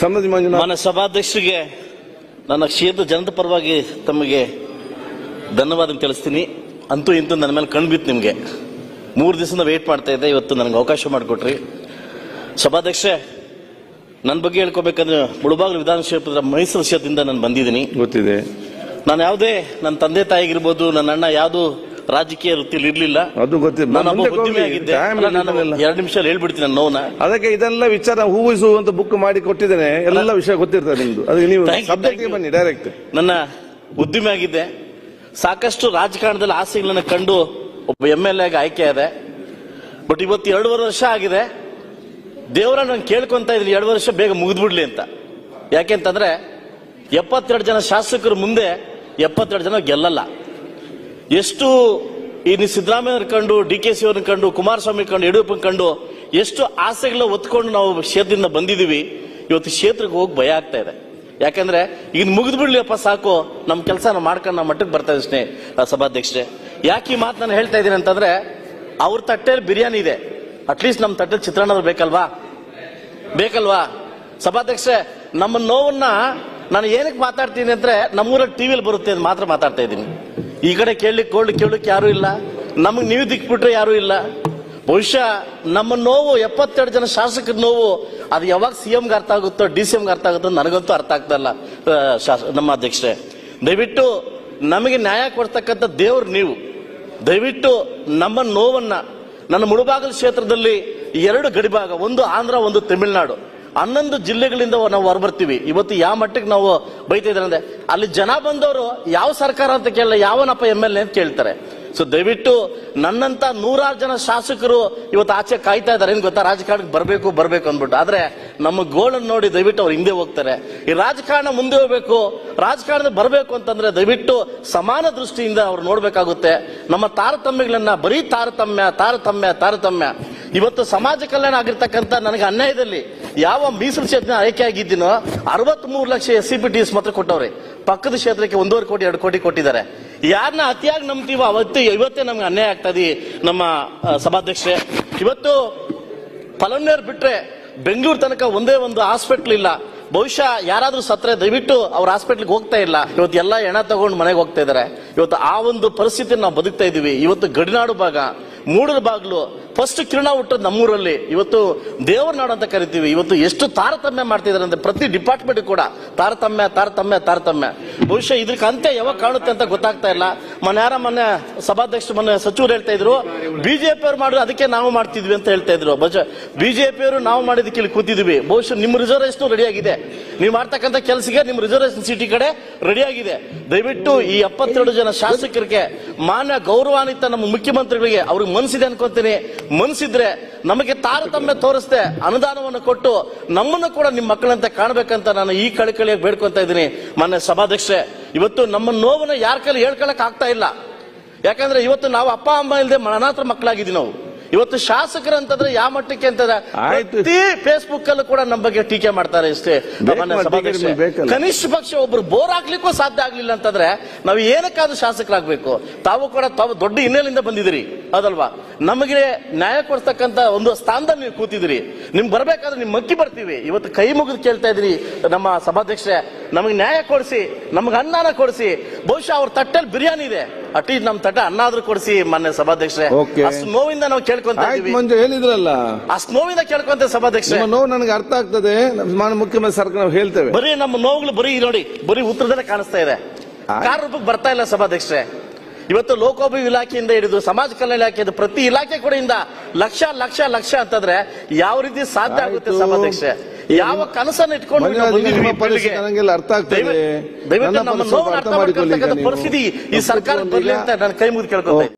ಸನ್ನದಿ ಮಂಜುನಾಥ್. ಮಾನ್ಯ ಸಭಾಧ್ಯಕ್ಷರಿಗೆ ನನ್ನ ಕ್ಷೇತ್ರ ಜನದ ಪರವಾಗಿ ತಮಗೆ ಧನ್ಯವಾದ ತಿಳಿಸ್ತೀನಿ. ಅಂತೂ ಇಂತೂ ನನ್ನ ಮೇಲೆ ಕಣ್ಬಿತ್ತು. ನಿಮಗೆ 3 ದಿವಸದಿಂದ ವೇಟ್ ಮಾಡ್ತಾ ಇದ್ದೆ, ಇವತ್ತು ನನಗೆ ಅವಕಾಶ ಮಾಡಿಕೊಟ್ರಿ. ಸಭಾಧ್ಯಕ್ಷೆ, ನನ್ನ ಬಗ್ಗೆ ಹೇಳ್ಕೋಬೇಕಂದ್ರೆ ಮುಳಬಾಗಿಲು ವಿಧಾನಕ್ಷೇತ್ರದ ಮೈಸೂರು ಕ್ಷೇತ್ರದಿಂದ ನಾನು ಬಂದಿದ್ದೀನಿ. ಗೊತ್ತಿದೆ. ನಾನು ಯಾವುದೇ ನನ್ನ ತಂದೆ ತಾಯಿಗಿರ್ಬೋದು, ನನ್ನ ಅಣ್ಣ ಯಾವುದು ರಾಜಕೀಯ ವೃತ್ತಿಯಲ್ಲಿ ಇರ್ಲಿಲ್ಲ. ಅದು ಗೊತ್ತಿಲ್ಲ. ನಾನು ಉದ್ಯಮಿ ಆಗಿದ್ದೆ. ನಾನು 2 ನಿಮಿಷ ಹೇಳ್ಬಿಡ್ತೀನಿ ನನ್ನ ನೋವನ್ನ. ಅದಕ್ಕೆ ಇದೆಲ್ಲ ವಿಚಾರ ಹೂವಿಸು ಅಂತ ಬುಕ್ ಮಾಡಿ ಕೊಟ್ಟಿದ್ದೇನೆ. ಎಲ್ಲ ವಿಷಯ ಗೊತ್ತಿರ್ತದೆ ನಿಮ್ದು. ಅದಕ್ಕೆ ನೀವು ಸಬ್ಜೆಕ್ಟ್ಗೆ ಬನ್ನಿ ಡೈರೆಕ್ಟ್. ನನ್ನ ಉದ್ಯಮಿ ಆಗಿದ್ದೆ. ಸಾಕಷ್ಟು ರಾಜಕಾರಣದಲ್ಲಿ ಆಸೆಗಳನ್ನ ಕಂಡು ಒಬ್ಬ MLA ಆಗಿ ಆಯ್ಕೆ ಆದೆ. ಬಟ್ ಇವತ್ತು 2.5 ವರ್ಷ ಆಗಿದೆ. ದೇವರ ನಾನು ಕೇಳ್ಕೊಂತ ಇದ್ದೀನಿ 2 ವರ್ಷ ಬೇಗ ಮುಗಿದ್ಬಿಡ್ಲಿ ಅಂತ. ಯಾಕೆಂತಂದ್ರೆ 72 ಜನ ಶಾಸಕರು ಮುಂದೆ 72 ಜನ ಗೆಲ್ಲಲ್ಲ. ಎಷ್ಟು ಈ ಸಿದ್ದರಾಮಯ್ಯ ಕಂಡು, DKC ಅವ್ರನ್ನ ಕಂಡು, ಕುಮಾರಸ್ವಾಮಿ ಕಂಡು, ಯಡಿಯೂರಪ್ಪ ಕಂಡು ಎಷ್ಟು ಆಸೆಗಳ ಒತ್ಕೊಂಡು ನಾವು ಕ್ಷೇತ್ರದಿಂದ ಬಂದಿದ್ದೀವಿ. ಇವತ್ತು ಕ್ಷೇತ್ರಕ್ಕೆ ಹೋಗಿ ಭಯ ಆಗ್ತಾ ಇದೆ. ಯಾಕಂದ್ರೆ ಈಗ ಮುಗಿದ್ ಬಿಡ್ಲಿಪ್ಪ ಸಾಕು, ನಮ್ಮ ಕೆಲಸ ನಾವು ಮಾಡ್ಕೊಂಡು ನಮ್ಮ ಮಟ್ಟಕ್ಕೆ ಬರ್ತಾ ಇದ್ದೀನಿ. ಸಭಾಧ್ಯಕ್ಷರೇ, ಯಾಕೆ ಈ ಮಾತು ನಾನು ಹೇಳ್ತಾ ಇದ್ದೀನಿ ಅಂತಂದ್ರೆ, ಅವ್ರ ತಟ್ಟೆಯಲ್ಲಿ ಬಿರಿಯಾನಿ ಇದೆ, ಅಟ್ಲೀಸ್ಟ್ ನಮ್ಮ ತಟ್ಟೆಯಲ್ಲಿ ಚಿತ್ರಾನ್ನ ಬೇಕಲ್ವಾ? ಸಭಾಧ್ಯಕ್ಷರೇ, ನಮ್ಮ ನೋವನ್ನ ನಾನು ಏನಕ್ಕೆ ಮಾತಾಡ್ತೀನಿ ಅಂದ್ರೆ, ನಮ್ಮೂರಲ್ಲಿ ಟಿವಿಯಲ್ಲಿ ಬರುತ್ತೆ ಅಂತ ಮಾತ್ರ ಮಾತಾಡ್ತಾ ಇದ್ದೀನಿ. ಈ ಕಡೆ ಕೇಳಲಿಕ್ಕೆ ಯಾರು ಇಲ್ಲ. ನಮಗೆ ನೀವು ದಿಕ್ಬಿಟ್ರೆ ಯಾರು ಇಲ್ಲ. ಬಹುಶಃ ನಮ್ಮ ನೋವು 72 ಜನ ಶಾಸಕರ ನೋವು ಅದು ಯಾವಾಗ CMಗೆ ಅರ್ಥ ಆಗುತ್ತೋ, DCMಗೆ ಅರ್ಥ ಆಗುತ್ತೋ ನನಗಂತೂ ಅರ್ಥ ಆಗ್ತಾ ಇಲ್ಲ. ನಮ್ಮ ಅಧ್ಯಕ್ಷರೇ, ದಯವಿಟ್ಟು ನಮಗೆ ನ್ಯಾಯ ಕೊಡ್ತಕ್ಕಂಥ ದೇವ್ರು ನೀವು. ದಯವಿಟ್ಟು ನಮ್ಮ ನೋವನ್ನ, ನನ್ನ ಮುಳಬಾಗಿಲು ಕ್ಷೇತ್ರದಲ್ಲಿ 2 ಗಡಿಭಾಗ, ಒಂದು ಆಂಧ್ರ, ಒಂದು ತಮಿಳುನಾಡು, 11 ಜಿಲ್ಲೆಗಳಿಂದ ನಾವು ಹೊರಬರ್ತೀವಿ. ಇವತ್ತು ಯಾವ ಮಟ್ಟಕ್ಕೆ ನಾವು ಬೈತಾ ಇದ್ದಾರೆ ಅಂದ್ರೆ, ಅಲ್ಲಿ ಜನ ಬಂದವರು ಯಾವ ಸರ್ಕಾರ ಅಂತ ಕೇಳಲ್ಲ, ಯಾವನಪ್ಪ MLA ಅಂತ ಕೇಳ್ತಾರೆ. ಸೊ ದಯವಿಟ್ಟು ನನ್ನಂತ 100 ಜನ ಶಾಸಕರು ಇವತ್ತು ಆಚೆ ಕಾಯ್ತಾ ಇದ್ದಾರೆ. ಏನ್ ಗೊತ್ತಾ, ರಾಜಕಾರಣಕ್ಕೆ ಬರಬೇಕು ಅಂದ್ಬಿಟ್ಟು. ಆದ್ರೆ ನಮ್ಮ ಗೋಳನ್ನು ನೋಡಿ ದಯವಿಟ್ಟು ಅವ್ರು ಹಿಂದೆ ಹೋಗ್ತಾರೆ. ಈ ರಾಜಕಾರಣ ಮುಂದೆ ಹೋಗ್ಬೇಕು, ರಾಜಕಾರಣದ ಬರಬೇಕು ಅಂತಂದ್ರೆ ದಯವಿಟ್ಟು ಸಮಾನ ದೃಷ್ಟಿಯಿಂದ ಅವ್ರು ನೋಡ್ಬೇಕಾಗುತ್ತೆ. ನಮ್ಮ ತಾರತಮ್ಯಗಳನ್ನ ಬರೀ ತಾರತಮ್ಯ. ಇವತ್ತು ಸಮಾಜ ಕಲ್ಯಾಣ ಆಗಿರ್ತಕ್ಕಂಥ ನನಗೆ ಅನ್ಯಾಯದಲ್ಲಿ ಯಾವ ಮೀಸಲು ಕ್ಷೇತ್ರ ಆಯ್ಕೆ ಆಗಿದ್ದೀನೋ 63 ಲಕ್ಷ SCPTS ಮಾತ್ರ ಕೊಟ್ಟವ್ರೆ. ಪಕ್ಕದ ಕ್ಷೇತ್ರಕ್ಕೆ 1.5 ಕೋಟಿ 2 ಕೋಟಿ ಕೊಟ್ಟಿದ್ದಾರೆ. ಯಾರನ್ನ ಅತಿಯಾಗಿ ನಂಬ್ತೀವೋ ಇವತ್ತೇ ನಮ್ಗೆ ಅನ್ಯಾಯ ಆಗ್ತದೆ. ನಮ್ಮ ಸಭಾಧ್ಯಕ್ಷರೇ, ಇವತ್ತು ಫಲನ್ನೇರ್ ಬಿಟ್ರೆ ಬೆಂಗಳೂರು ತನಕ ಒಂದೇ ಒಂದು ಹಾಸ್ಪಿಟಲ್ ಇಲ್ಲ. ಬಹುಶಃ ಯಾರಾದ್ರೂ ಸತ್ರೆ ದಯವಿಟ್ಟು ಅವ್ರ ಹಾಸ್ಪಿಟ್ಲ್ಗೆ ಹೋಗ್ತಾ ಇಲ್ಲ. ಇವತ್ತು ಎಲ್ಲ ಹೆಣ ತಗೊಂಡು ಮನೆಗೆ ಹೋಗ್ತಾ ಇದ್ದಾರೆ. ಇವತ್ತು ಆ ಒಂದು ಪರಿಸ್ಥಿತಿ ನಾವು ಬದುಕ್ತಾ ಇದೀವಿ. ಇವತ್ತು ಗಡಿನಾಡು ಭಾಗ, ಮೂಡಲ ಬಾಗ್ಲು, ಫಸ್ಟ್ ಕಿರಣ ಹುಟ್ಟದ ನಮ್ಮೂರಲ್ಲಿ. ಇವತ್ತು ದೇವರ ನಾಡು ಅಂತ ಕರಿತೀವಿ. ಇವತ್ತು ಎಷ್ಟು ತಾರತಮ್ಯ ಮಾಡ್ತಿದ್ದಾರೆ ಅಂದ್ರೆ ಪ್ರತಿ ಡಿಪಾರ್ಟ್ಮೆಂಟ್ ಕೂಡ ತಾರತಮ್ಯ. ಬಹುಶಃ ಇದಕ್ಕೆ ಅಂತ್ಯ ಯಾವಾಗ ಕಾಣುತ್ತೆ ಅಂತ ಗೊತ್ತಾಗ್ತಾ ಇಲ್ಲ. ಮೊನ್ನೆ ಸಭಾಧ್ಯಕ್ಷರು, ಮೊನ್ನೆ ಸಚಿವರು ಹೇಳ್ತಾ ಇದ್ರು, BJP ಅವರು ಮಾಡಿದ್ರು ಅದಕ್ಕೆ ನಾವು ಮಾಡ್ತಿದ್ವಿ ಅಂತ ಹೇಳ್ತಾ ಇದ್ರು. BJP ಅವರು ನಾವು ಮಾಡಿದಕ್ಕೆ ಇಲ್ಲಿ ಕೂತಿದ್ವಿ. ಬಹುಶಃ ನಿಮ್ಮ ರಿಸರ್ವೇಶನ್ ರೆಡಿ ಆಗಿದೆ. ನೀವು ಮಾಡ್ತಕ್ಕಂಥ ಕೆಲಸಕ್ಕೆ ನಿಮ್ಮ ರಿಸರ್ವೇಶನ್ ಸೀಟಿ ಕಡೆ ರೆಡಿ ಆಗಿದೆ. ದಯವಿಟ್ಟು ಈ 72 ಜನ ಶಾಸಕರಿಗೆ, ಮಾನ್ಯ ಗೌರವಾನ್ವಿತ ನಮ್ಮ ಮುಖ್ಯಮಂತ್ರಿಗಳಿಗೆ ಅವ್ರಿಗೆ ಮನಸ್ಸಿದೆ ಅನ್ಕೊಂತೀನಿ. ಮನಸ್ಸಿದ್ರೆ ನಮಗೆ ತಾರತಮ್ಯ ತೋರಿಸ್ದೆ ಅನುದಾನವನ್ನು ಕೊಟ್ಟು ನಮ್ಮನ್ನು ಕೂಡ ನಿಮ್ಮ ಮಕ್ಕಳಂತೆ ಕಾಣಬೇಕಂತ ನಾನು ಈ ಕಳಿಕಳಿಯಾಗಿ ಬೇಡ್ಕೊಂತ ಇದ್ದೀನಿ. ಮಾನ್ಯ ಸಭಾಧ್ಯಕ್ಷರೇ, ಇವತ್ತು ನಮ್ಮ ನೋವನ್ನು ಯಾರ ಕೈಲಿ ಹೇಳ್ಕೊಳಕ್ ಆಗ್ತಾ ಇಲ್ಲ. ಯಾಕಂದ್ರೆ ಇವತ್ತು ನಾವು ಅಪ್ಪ ಅಮ್ಮ ಇಲ್ಲದೆ ಅನಾಥ ಮಕ್ಕಳಾಗಿದ್ದೀವಿ. ನಾವು ಇವತ್ತು ಶಾಸಕರು ಅಂತಂದ್ರೆ ಯಾವ ಮಟ್ಟಕ್ಕೆ ಅಂತಂದ್ರೆ ಪ್ರತಿ ಫೇಸ್ಬುಕ್ ಅಲ್ಲೂ ಕೂಡ ನಮ್ಮ ಬಗ್ಗೆ ಟೀಕೆ ಮಾಡ್ತಾರೆ. ಇಷ್ಟೇ ಕನಿಷ್ಠ ಪಕ್ಷ ಒಬ್ರು ಬೋರ್ ಹಾಕ್ಲಿಕ್ಕೂ ಸಾಧ್ಯ ಆಗ್ಲಿಲ್ಲ ಅಂತಂದ್ರೆ ನಾವು ಏನಕ್ಕಾದ್ರೂ ಶಾಸಕರಾಗಬೇಕು. ತಾವು ದೊಡ್ಡ ಹಿನ್ನೆಲೆಯಿಂದ ಬಂದಿದ್ದೀರಿ ಅದಲ್ವಾ? ನಮಗೆ ನ್ಯಾಯ ಕೊಡ್ತಕ್ಕಂತ ಒಂದು ಸ್ಥಾನದಲ್ಲಿ ನೀವು ಕೂತಿದ್ದೀರಿ. ನಿಮ್ಗೆ ಬರ್ಬೇಕಾದ್ರೆ ನಿಮ್ ಮಕ್ಕಿ ಬರ್ತೀವಿ. ಇವತ್ತು ಕೈ ಮುಗಿದು ಕೇಳ್ತಾ ಇದ್ರಿ ನಮ್ಮ ಸಭಾಧ್ಯಕ್ಷರೇ, ನಮಗೆ ನ್ಯಾಯ ಕೊಡಿಸಿ, ನಮ್ಗೆ ಅನ್ನನ ಕೊಡಿಸಿ. ಬಹುಶಃ ಅವ್ರ ತಟ್ಟೆಯಲ್ಲಿ ಬಿರಿಯಾನಿ ಇದೆ, ಅಟ್ಲೀಸ್ಟ್ ನಮ್ಮ ತಟ್ಟೆ ಅನ್ನ ಆದ್ರೂ ಕೊಡಿಸಿ. ಮಾನ್ಯ ಸಭಾಧ್ಯಕ್ಷರೇ, ಅಷ್ಟು ನೋವಿಂದ ನಾವು ಕೇಳ್ಕೊಂತ ಹೇಳಿದ್ರಲ್ಲ, ಅಷ್ಟು ನೋವಿಂದ ಕೇಳ್ಕೊಂತ ಸಭಾಧ್ಯಕ್ಷರೇ. ನೋವು ನನಗೆ ಅರ್ಥ ಆಗ್ತದೆ. ಮುಖ್ಯಮಂತ್ರಿ ಸರ್ಕಾರ ನಾವು ಹೇಳ್ತೇವೆ, ಬರೀ ನಮ್ಮ ನೋವುಗಳು ಬರೀ ಉತ್ತರದಲ್ಲೇ ಕಾಣಿಸ್ತಾ ಇದೆ. ಕಾರ್ಯರೂಪಕ್ಕೆ ಬರ್ತಾ ಇಲ್ಲ ಸಭಾಧ್ಯಕ್ಷರೇ. ಇವತ್ತು ಲೋಕೋಪಯೋಗಿ ಇಲಾಖೆಯಿಂದ ಹಿಡಿದು ಸಮಾಜ ಕಲ್ಯಾಣ ಇಲಾಖೆ, ಪ್ರತಿ ಇಲಾಖೆ ಕಡೆಯಿಂದ ಲಕ್ಷ ಅಂತಂದ್ರೆ ಯಾವ ರೀತಿ ಸಾಧ್ಯ ಆಗುತ್ತೆ ಸಭಾಧ್ಯಕ್ಷೆ? ಯಾವ ಕನಸನ್ನು ಇಟ್ಕೊಂಡು ಅರ್ಥ ಆಗ್ತದೆ. ದಯವಿಟ್ಟು ನಮ್ಮ ನೋವು ಅರ್ಥ ಮಾಡ್ಕೊಳ್ತಕ್ಕಂಥ ಪರಿಸ್ಥಿತಿ ಈ ಸರ್ಕಾರ ಬರಲಿ ಅಂತ ನಾನು ಕೈ ಮುಗಿದು ಕೇಳ್ಕೊಳ್ತಾ